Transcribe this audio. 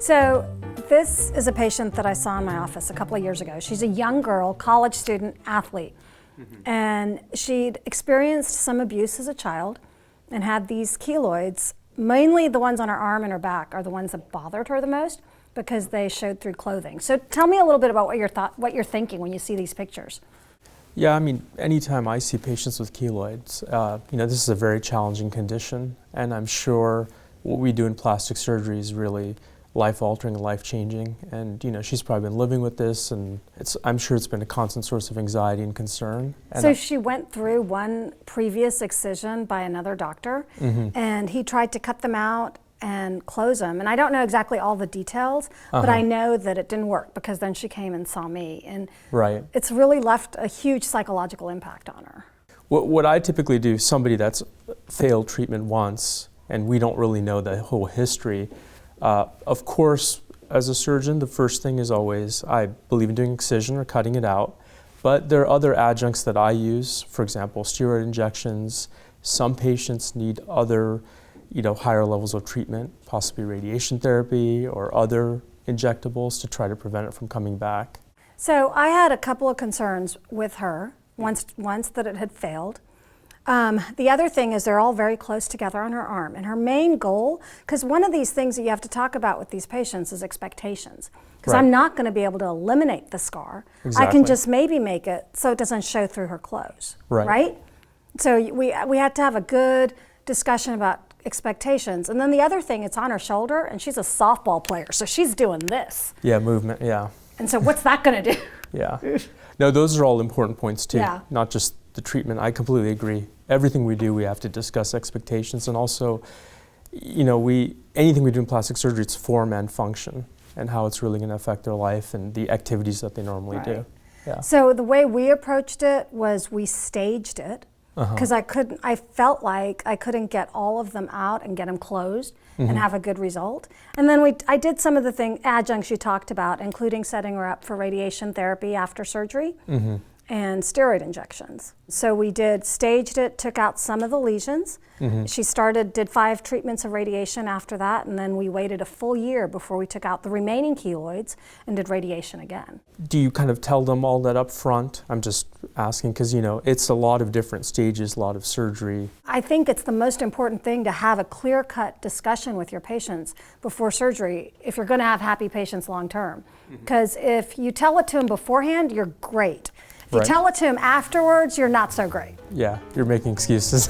So this is a patient that I saw in my office a couple of years ago. She's a young girl, college student, athlete. And she'd experienced some abuse as a child and had these keloids. Mainly the ones on her arm and her back are the ones that bothered her the most because they showed through clothing. So tell me a little bit about what you're thinking when you see these pictures. Yeah, I mean, anytime I see patients with keloids, this is a very challenging condition, and I'm sure what we do in plastic surgery is really life-altering and life-changing. And she's probably been living with this, and I'm sure it's been a constant source of anxiety and concern. And so she went through one previous excision by another doctor, and he tried to cut them out and close them. And I don't know exactly all the details, but I know that it didn't work because then she came and saw me. And it's really left a huge psychological impact on her. What I typically do, somebody that's failed treatment once, and we don't really know the whole history, of course, as a surgeon, the first thing is always, I believe in doing excision or cutting it out, but there are other adjuncts that I use, for example, steroid injections. Some patients need other higher levels of treatment, possibly radiation therapy or other injectables to try to prevent it from coming back. So I had a couple of concerns with her once that it had failed. The other thing is they're all very close together on her arm, and her main goal, because one of these things that you have to talk about with these patients is expectations, because I'm not going to be able to eliminate the scar. I can just maybe make it so it doesn't show through her clothes, right? So we had to have a good discussion about expectations. And then the other thing, it's on her shoulder, and she's a softball player, so she's doing this. Yeah, movement, yeah. And so what's that going to do? Yeah. No, those are all important points too, Yeah. not just the treatment. I completely agree. Everything we do, we have to discuss expectations, and also, anything we do in plastic surgery, it's form and function, and how it's really going to affect their life and the activities that they normally do. Yeah. So the way we approached it was we staged it, because I felt like I couldn't get all of them out and get them closed and have a good result. And then I did some of the adjuncts you talked about, including setting her up for radiation therapy after surgery and steroid injections. So we staged it, took out some of the lesions. She did 5 treatments of radiation after that, and then we waited a full year before we took out the remaining keloids and did radiation again. Do you kind of tell them all that up front? I'm just asking because, it's a lot of different stages, a lot of surgery. I think it's the most important thing to have a clear-cut discussion with your patients before surgery if you're going to have happy patients long term. Because if you tell it to them beforehand, you're great. If you tell it to them afterwards, you're not so great. Yeah, you're making excuses.